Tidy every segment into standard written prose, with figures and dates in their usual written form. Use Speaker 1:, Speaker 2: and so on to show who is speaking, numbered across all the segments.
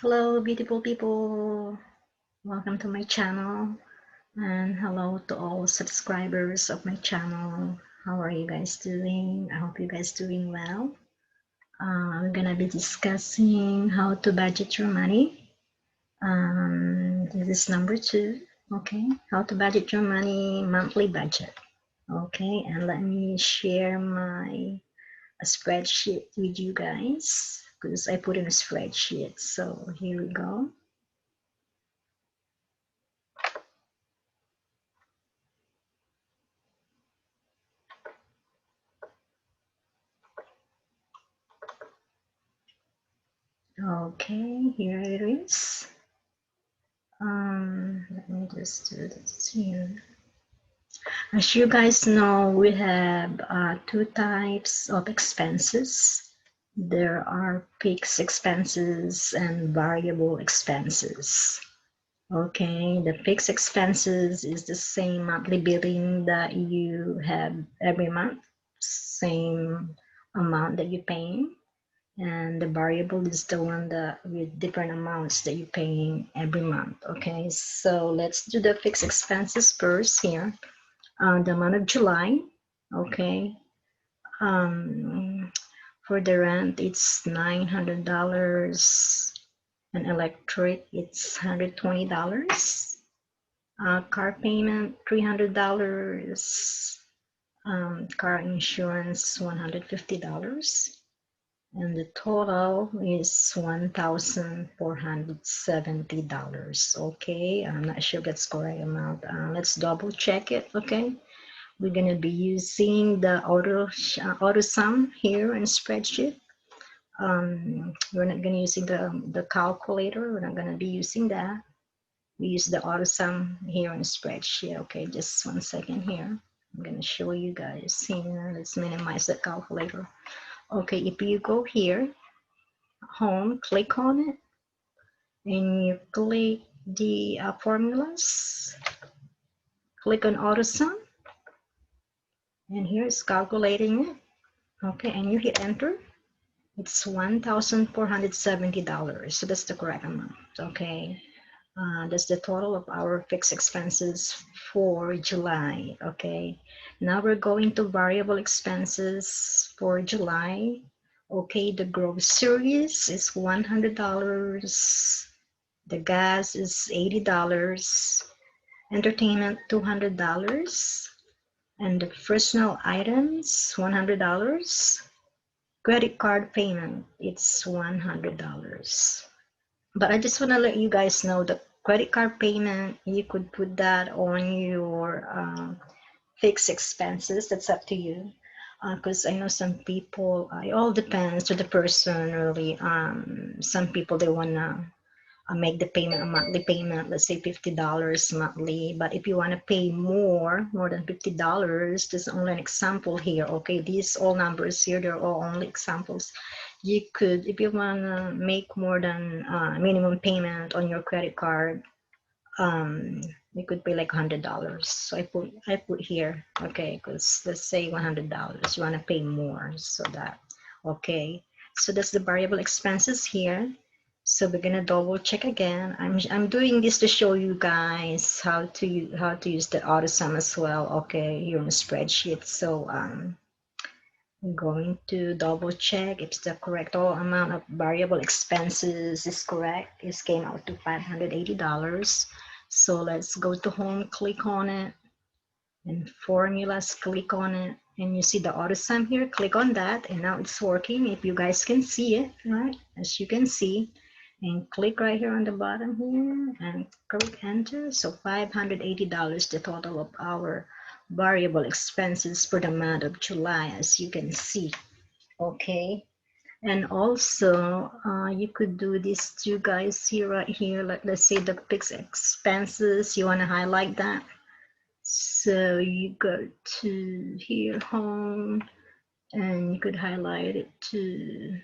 Speaker 1: Hello, beautiful people. Welcome to my channel, and hello to all subscribers of my channel. How are you guys doing? I hope you guys doing well. We're gonna be discussing how to budget your money. This is number 2. Okay, how to budget your money, monthly budget. Okay, and let me share my spreadsheet with you guys because I put in a spreadsheet. So here we go. Okay, here it is. Let me just do this here. As you guys know, we have 2 types of expenses. There are fixed expenses and variable expenses. Okay, the fixed expenses is the same monthly billing that you have every month, same amount that you're paying. And the variable is the one that with different amounts that you're paying every month. Okay, so let's do the fixed expenses first here. The month of July. Okay, for the rent it's $900, and electric it's $120, car payment $300, car insurance $150, and the total is $1,470. Okay, I'm not sure if that's correct amount. Let's double check it. Okay, we're gonna be using the auto sum here in spreadsheet. We're not gonna using the calculator. We're not gonna be using that. We use the auto sum here in spreadsheet. Okay, just 1 second here. I'm gonna show you guys here. Let's minimize the calculator. Okay, if you go here, home, click on it, and you click the formulas, click on auto sum, and here it's calculating it. Okay, and you hit enter. It's $1,470, so that's the correct amount. Okay, that's the total of our fixed expenses for July. Okay, now we're going to variable expenses for July. Okay, the groceries is $100. The gas is $80, entertainment $200, and the personal items $100. Credit card payment it's $100. But I just want to let you guys know the credit card payment, you could put that on your fixed expenses. That's up to you. Because I know some people, it all depends to the person really. Some people they wanna make the payment a monthly payment, let's say $50 monthly. But if you want to pay more than $50, this is only an example here. Okay, these all numbers here, they're all only examples. You could, if you want to make more than minimum payment on your credit card, you could pay like $100. So I put here, okay, because let's say $100, you want to pay more, so that, okay, so that's the variable expenses here. So we're gonna double check again. I'm doing this to show you guys how to use the auto sum as well. Okay, here in the spreadsheet. So I'm going to double check if the correct total amount of variable expenses is correct. It came out to $580. So let's go to home, click on it, and formulas, click on it, and you see the auto sum here. Click on that, and now it's working. If you guys can see it, right? As you can see, and click right here on the bottom here and click enter. So $580, the total of our variable expenses for the month of July, as you can see. Okay, and also you could do this too, guys, here, right here. Let's say the fixed expenses, you want to highlight that. So you go to here, home, and you could highlight it to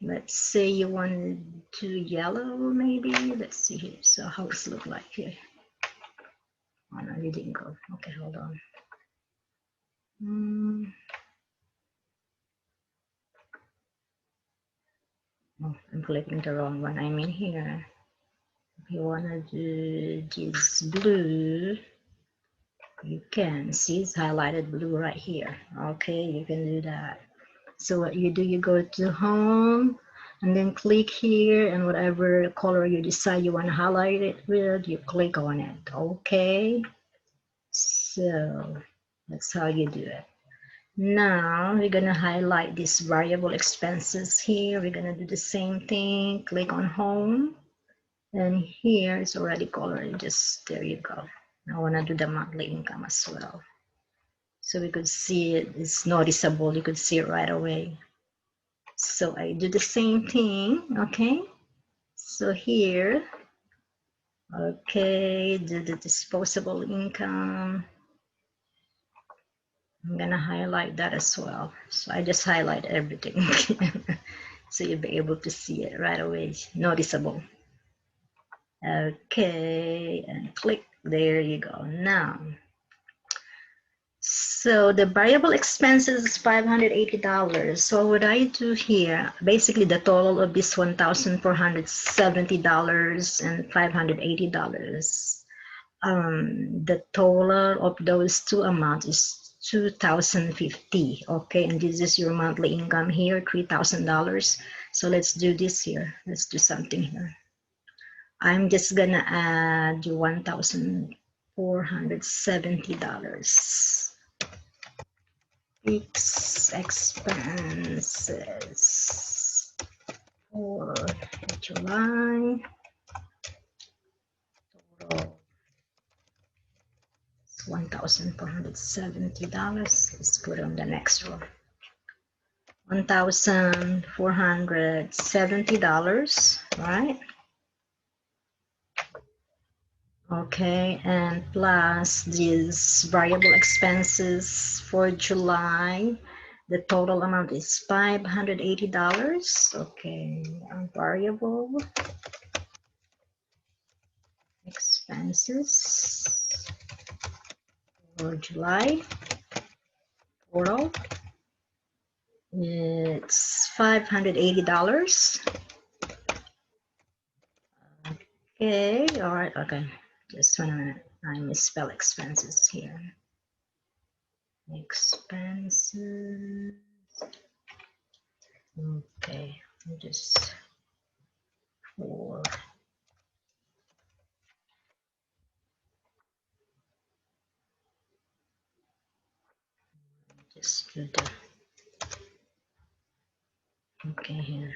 Speaker 1: let's say you wanted to yellow, maybe. Let's see here. So how does it look like here? Oh no, you didn't go. Okay, hold on. Oh, I'm clicking the wrong one. I'm in here. If you want to do this blue, you can see it's highlighted blue right here. Okay, you can do that. So what you do, you go to home and then click here, and whatever color you decide you want to highlight it with, you click on it. Okay, so that's how you do it. Now we're gonna highlight these variable expenses here. We're gonna do the same thing. Click on home, and here it's already colored. Just there you go. I want to do the monthly income as well, so we could see it. It's noticeable. You could see it right away. So I do the same thing. Okay, so here, okay, do the disposable income. I'm gonna highlight that as well. So I just highlight everything. So you'll be able to see it right away, noticeable. Okay, and click, there you go. Now, so the variable expenses is $580. So what I do here, basically the total of this $1,470 and $580. The total of those two amounts is $2,050. Okay, and this is your monthly income here, $3,000. So let's do this here. Let's do something here. I'm just gonna add $1,470. Fixed expenses for July. Total is $1,470. Let's put on the next row. $1,470, right? Okay, and plus these variable expenses for July, the total amount is $580. Okay, variable expenses for July, total, it's $580. Okay, all right, okay. Just 1 minute. I misspell expenses here. Expenses. Okay, just for just do the okay here.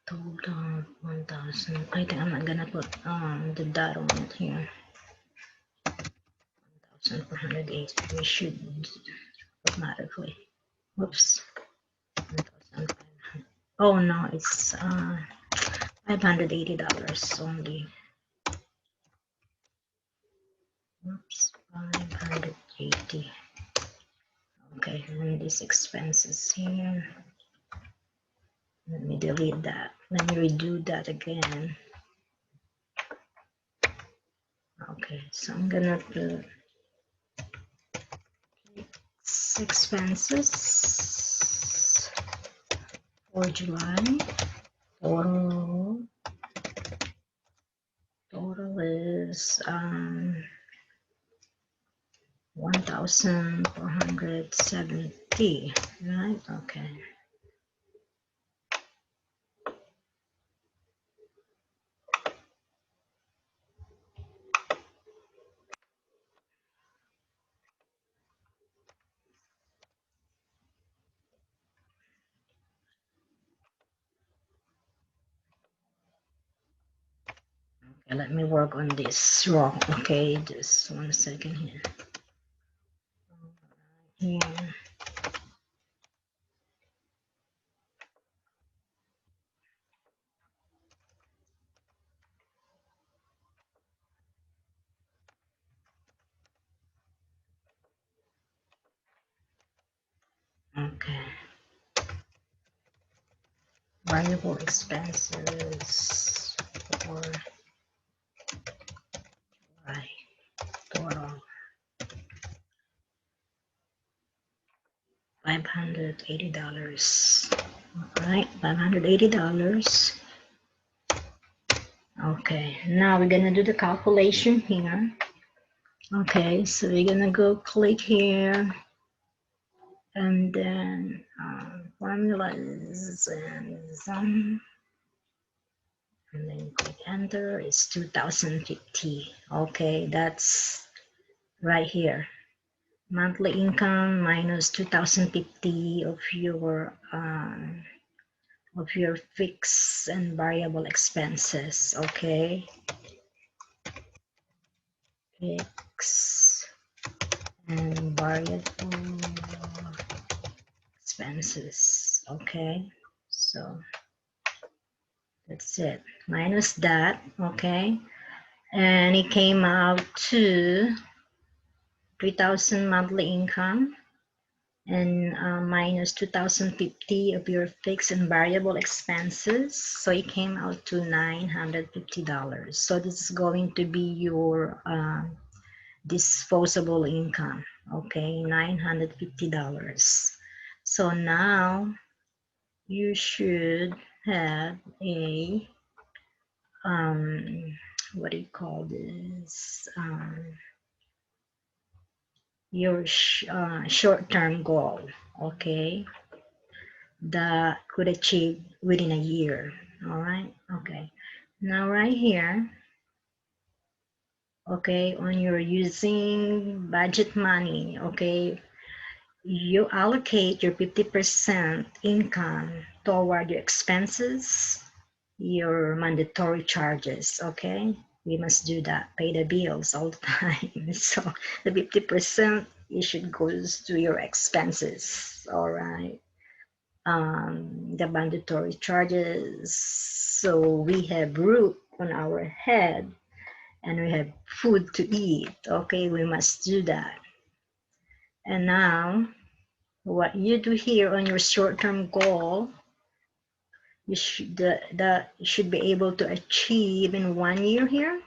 Speaker 1: Total 1,000. I think I'm not gonna put the dot on it here. 1,480. We should automatically. Whoops. 1,500. Oh no, it's $580 only. Oops, 580. Okay, and these expenses here. Let me delete that. Let me redo that again. Okay, so I'm gonna put expenses for July. Total is 1,470, right? Okay. Okay, let me work on this wrong. Okay, just 1 second here. Here. Okay. Variable expenses for right. $580. All right, $580. Okay, now we're gonna do the calculation here. Okay, so we're gonna go click here, and then formulas and then click enter. It's 2050. Okay, that's right here. Monthly income minus 2050 of your fixed and variable expenses. Okay, fixed and variable expenses. Okay, so that's it. Minus that. Okay, and it came out to 3,000 monthly income and minus 2,050 of your fixed and variable expenses. So it came out to $950. So this is going to be your disposable income. Okay, $950. So now you should have a what do you call this? Your short-term goal. Okay, that could achieve within a year. All right. Okay, now right here, okay, on your using budget money, okay, you allocate your 50% income toward your expenses, your mandatory charges. Okay, we must do that, pay the bills all the time. So the 50% it should goes to your expenses. All right, the mandatory charges. So we have roof on our head and we have food to eat. Okay, we must do that. And now what you do here on your short-term goal, you should that you should be able to achieve in 1 year here.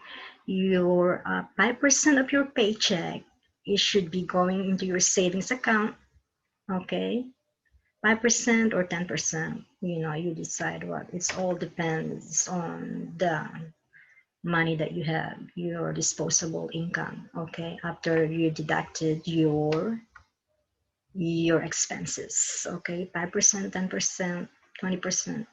Speaker 1: Your 5% of your paycheck, it should be going into your savings account. Okay, 5% or 10%, you decide what. It's all depends on the money that you have, your disposable income. Okay, after you deducted your expenses. Okay, 5%, 10%, 20%.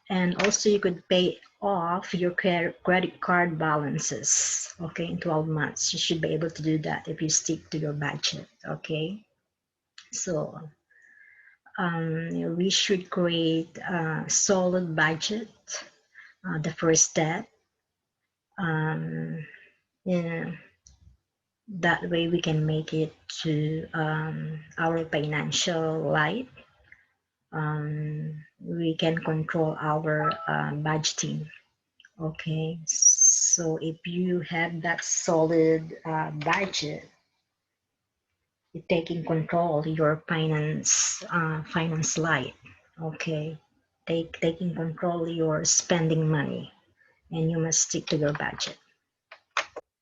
Speaker 1: And also you could pay off your credit card balances. Okay, in 12 months. You should be able to do that if you stick to your budget. Okay, so we should create a solid budget. The first step. Yeah, that way we can make it to our financial life. We can control our budgeting. Okay, so if you have that solid budget, you're taking control your finance life. Okay, taking control your spending money, and you must stick to your budget.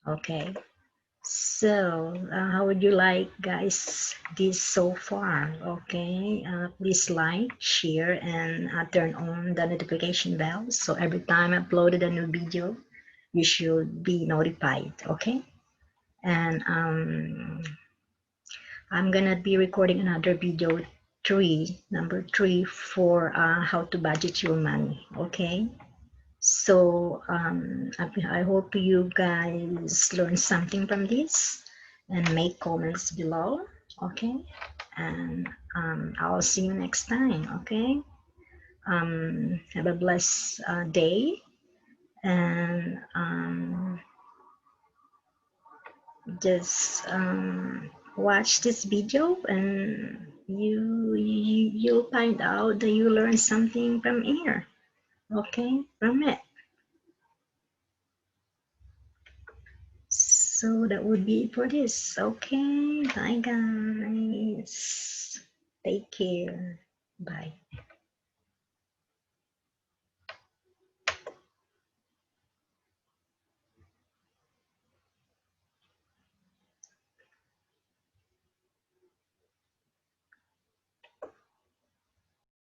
Speaker 1: Okay, so how would you like, guys, this so far? Okay, please like, share, and turn on the notification bell, so every time I uploaded a new video you should be notified. Okay, and I'm gonna be recording another video number 3 for how to budget your money. Okay, so I hope you guys learned something from this and make comments below. Okay, and I'll see you next time. Okay, have a blessed day, and just watch this video, and you'll find out that you learn something from here. Okay, from it. So that would be it for this. Okay, bye guys. Take care. Bye.